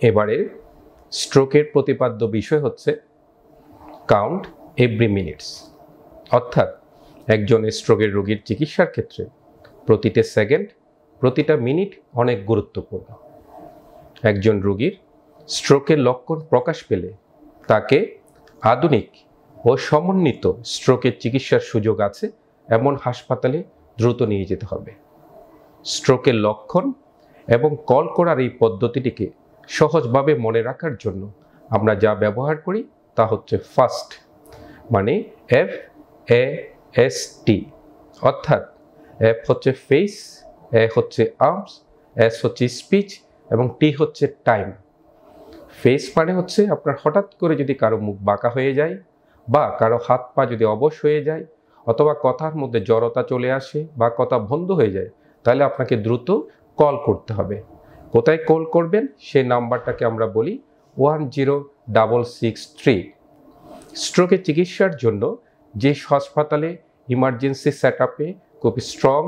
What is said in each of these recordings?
এবারে স্ট্রোকের প্রতিপাদ্য বিষয় হচ্ছে কাউন্ট এভরি মিনিটস, অর্থাৎ একজন স্ট্রোকের রোগীর চিকিৎসার ক্ষেত্রে প্রতিটা সেকেন্ড, প্রতিটা মিনিট অনেক গুরুত্বপূর্ণ। একজন রোগীর স্ট্রোকের লক্ষণ প্রকাশ পেলে তাকে আধুনিক ও সমন্বিত স্ট্রোকের চিকিৎসার সুযোগ আছে এমন হাসপাতালে দ্রুত নিয়ে যেতে হবে। স্ট্রোকের লক্ষণ এবং কল করার এই পদ্ধতিটিকে সহজভাবে মনে রাখার জন্য আমরা যা ব্যবহার করি তা হচ্ছে ফাস্ট, মানে FAST, অর্থাৎ F হচ্ছে ফেস, A হচ্ছে আর্মস, S হচ্ছে স্পিচ এবং T হচ্ছে টাইম। ফেস মানে হচ্ছে আপনার হঠাৎ করে যদি কারো মুখ বাঁকা হয়ে যায় বা কারো হাত পা যদি অবশ হয়ে যায় অথবা কথার মধ্যে জড়তা চলে আসে বা কথা বন্ধ হয়ে যায়, তাহলে আপনাকে দ্রুত কল করতে হবে। কোথায় কল করবেন সেই নাম্বারটাকে আমরা বলি 10663। স্ট্রোকের চিকিৎসার জন্য যে হাসপাতালে ইমার্জেন্সি সেট আপে খুব স্ট্রং,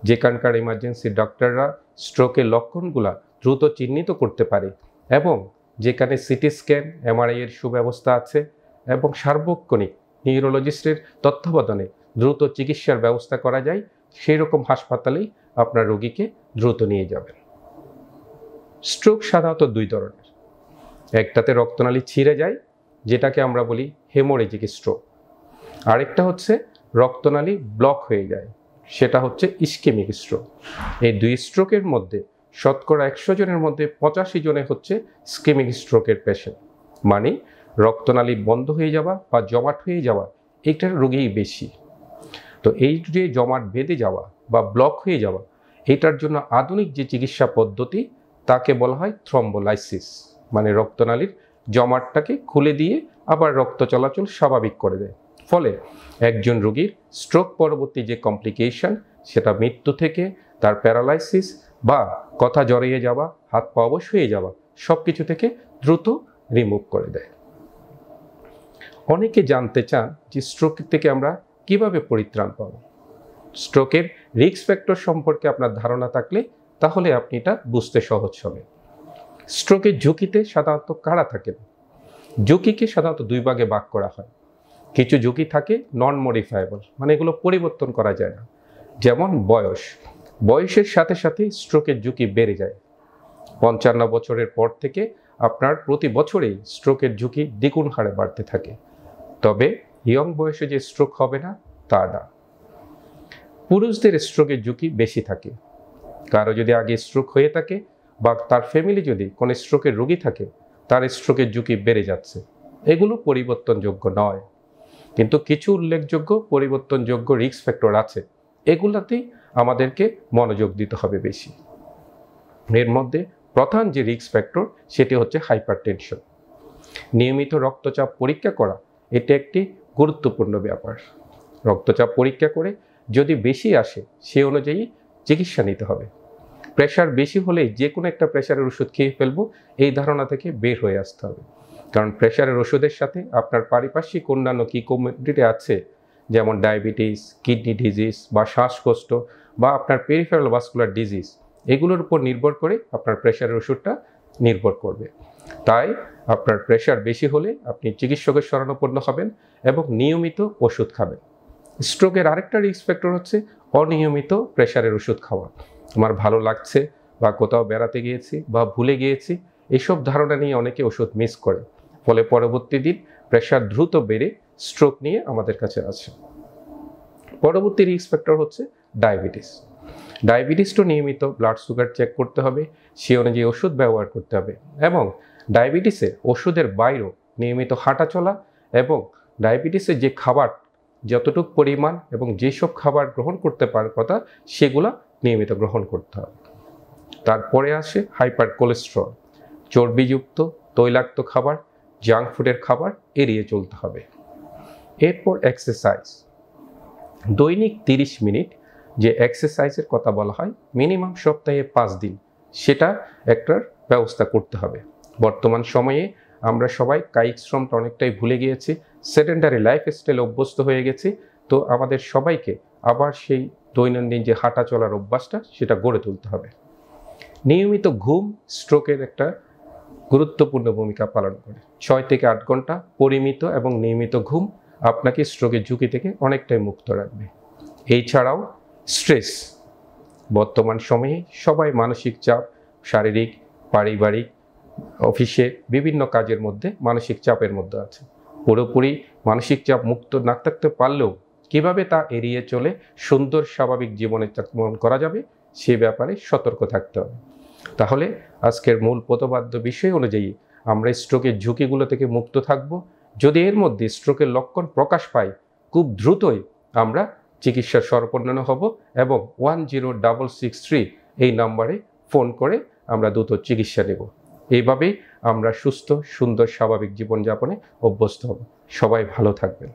যেখানকার ইমার্জেন্সি ডক্টররা স্ট্রোকের লক্ষণগুলা দ্রুত চিহ্নিত করতে পারে এবং যেখানে সিটি স্ক্যান, MRI এর সুব্যবস্থা আছে এবং সার্বক্ষণিক নিউরোলজিস্টের তত্ত্বাবধানে দ্রুত চিকিৎসার ব্যবস্থা করা যায়, সেই রকম হাসপাতালেই আপনার রোগীকে দ্রুত নিয়ে যাবেন। স্ট্রোক সাধারণত দুই ধরনের, একটাতে রক্তনালী ছিঁড়ে যায় যেটাকে আমরা বলি হেমোরেজিক স্ট্রোক, আরেকটা হচ্ছে রক্তনালী ব্লক হয়ে যায়, সেটা হচ্ছে ইসকেমিক স্ট্রোক। এই দুই স্ট্রোকের মধ্যে শতকরা 100 জনের মধ্যে 85 জনে হচ্ছে ইসকেমিক স্ট্রোকের পেশেন্ট, মানে রক্তনালী বন্ধ হয়ে যাওয়া বা জমাট হয়ে যাওয়া এইটার রোগীই বেশি। তো এই যে জমাট বেঁধে যাওয়া বা ব্লক হয়ে যাওয়া, এইটার জন্য আধুনিক যে চিকিৎসা পদ্ধতি তাকে বলা হয় থ্রম্বোলাইসিস, মানে রক্তনালীর জমাটটাকে খুলে দিয়ে আবার রক্ত চলাচল স্বাভাবিক করে দেয়। ফলে একজন রোগীর স্ট্রোক পরবর্তী যে কমপ্লিকেশন, সেটা মৃত্যু থেকে তার প্যারালাইসিস বা কথা জড়িয়ে যাওয়া, হাত পা অবশ হয়ে যাওয়া, সব কিছু থেকে দ্রুত রিমুভ করে দেয়। অনেকে জানতে চান যে স্ট্রোক থেকে আমরা কিভাবে পরিত্রাণ পাব। স্ট্রোকের রিস্ক ফ্যাক্টর সম্পর্কে আপনার ধারণা থাকলে তাহলে আপনি এটা বুঝতে সহজ হবে। স্ট্রোকের ঝুঁকিতে সাধারণত কারা থাকেন? ঝুঁকিকে সাধারণত দুই ভাগে ভাগ করা হয়। কিছু ঝুঁকি থাকে নন মডিফায়েবল, মানে এগুলো পরিবর্তন করা যায় না, যেমন বয়সের সাথে সাথে স্ট্রোকের ঝুঁকি বেড়ে যায়। 55 বছরের পর থেকে আপনার প্রতি বছরেই স্ট্রোকের ঝুঁকি দ্বিগুণ হারে বাড়তে থাকে। তবে ইয়ং বয়সে যে স্ট্রোক হবে না তা না। পুরুষদের স্ট্রোকের ঝুঁকি বেশি থাকে। কারো যদি আগে স্ট্রোক হয়ে থাকে বা তার ফ্যামিলি যদি কোনো স্ট্রোকের রোগী থাকে, তার স্ট্রোকের ঝুঁকি বেড়ে যাচ্ছে। এগুলো পরিবর্তনযোগ্য নয়, কিন্তু কিছু উল্লেখযোগ্য পরিবর্তনযোগ্য রিস্ক ফ্যাক্টর আছে, এগুলাতেই আমাদেরকে মনোযোগ দিতে হবে বেশি। এর মধ্যে প্রধান যে রিস্ক ফ্যাক্টর সেটি হচ্ছে হাইপারটেনশন। নিয়মিত রক্তচাপ পরীক্ষা করা এটা একটি গুরুত্বপূর্ণ ব্যাপার। রক্তচাপ পরীক্ষা করে যদি বেশি আসে সে অনুযায়ী চিকিৎসা নিতে হবে। প্রেশার বেশি হলেই যে কোনো একটা প্রেশারের ওষুধ খেয়ে ফেলবো, এই ধারণা থেকে বের হয়ে আসতে হবে। কারণ প্রেশারের ওষুধের সাথে আপনার পারিপার্শ্বিক অন্যান্য কি কমোডিটি আছে, যেমন ডায়াবেটিস, কিডনি ডিজিজ বা শ্বাসকষ্ট বা আপনার পেরিফেরাল ভাস্কুলার ডিজিজ, এগুলোর উপর নির্ভর করে আপনার প্রেশারের ওষুধটা নির্ভর করবে। তাই আপনার প্রেশার বেশি হলে আপনি চিকিৎসকের শরণাপন্ন হবেন এবং নিয়মিত ওষুধ খাবেন। স্ট্রোকের আরেকটা রিস্ক ফ্যাক্টর হচ্ছে অনিয়মিত প্রেশারের ওষুধ খাওয়া। আমার ভালো লাগছে বা কোথাও বেড়াতে গিয়েছি বা ভুলে গিয়েছি, এইসব ধারণা নিয়ে অনেকে ওষুধ মিস করে, ফলে পরবর্তী দিন প্রেশার দ্রুত বেড়ে স্ট্রোক নিয়ে আমাদের কাছে আসে। পরবর্তী রিস্ক ফ্যাক্টর হচ্ছে ডায়াবেটিসটা নিয়মিত ব্লাড সুগার চেক করতে হবে, সে অনুযায়ী ওষুধ ব্যবহার করতে হবে এবং ডায়াবেটিসের ওষুধের বাইরেও নিয়মিত হাঁটা চলা এবং ডায়াবেটিসের যে খাবার যতটুকু পরিমাণ এবং যেসব খাবার গ্রহণ করতে পারার কথা সেগুলা নিয়মিত গ্রহণ করতে হবে। তারপরে আসে হাইপার কোলেস্টেরল, চর্বিযুক্ত তৈলাক্ত খাবার, জাঙ্ক ফুডের খাবার এড়িয়ে চলতে হবে। এরপর এক্সারসাইজ, দৈনিক 30 মিনিট যে এক্সারসাইজের কথা বলা হয় মিনিমাম সপ্তাহে 5 দিন, সেটা একটার ব্যবস্থা করতে হবে। বর্তমান সময়ে আমরা সবাই কায়িক শ্রমটা অনেকটাই ভুলে গিয়েছি, সেডেন্টারি লাইফস্টাইলে অভ্যস্ত হয়ে গেছি। তো আমাদের সবাইকে আবার সেই দৈনন্দিন যে হাঁটা চলার অভ্যাসটা সেটা গড়ে তুলতে হবে। নিয়মিত ঘুম স্ট্রোকের একটা গুরুত্বপূর্ণ ভূমিকা পালন করে। 6 থেকে 8 ঘন্টা পরিমিত এবং নিয়মিত ঘুম আপনাকে স্ট্রোকের ঝুঁকি থেকে অনেকটাই মুক্ত রাখবে। এছাড়াও স্ট্রেস, বর্তমান সময়ে সবাই মানসিক চাপ, শারীরিক, পারিবারিক, অফিসে বিভিন্ন কাজের মধ্যে মানসিক চাপের মধ্যে আছে। পুরোপুরি মানসিক চাপ মুক্ত না থাকতে পারলেও কিভাবে তা এড়িয়ে চলে সুন্দর স্বাভাবিক জীবনযাপন করা যাবে সে ব্যাপারে সতর্ক থাকতে হবে। তাহলে আজকের মূল প্রতিপাদ্য বিষয় অনুযায়ী আমরা স্ট্রোকের ঝুঁকিগুলো থেকে মুক্ত থাকব। যদি এর মধ্যে স্ট্রোকের লক্ষণ প্রকাশ পায়, খুব দ্রুতই আমরা চিকিৎসার শরণাপন্ন হব এবং 10663 এই নম্বরে ফোন করে আমরা দ্রুত চিকিৎসা নেব। এইভাবেই আমরা সুস্থ, সুন্দর, স্বাভাবিক জীবনযাপনে অভ্যস্ত হব। সবাই ভালো থাকবেন।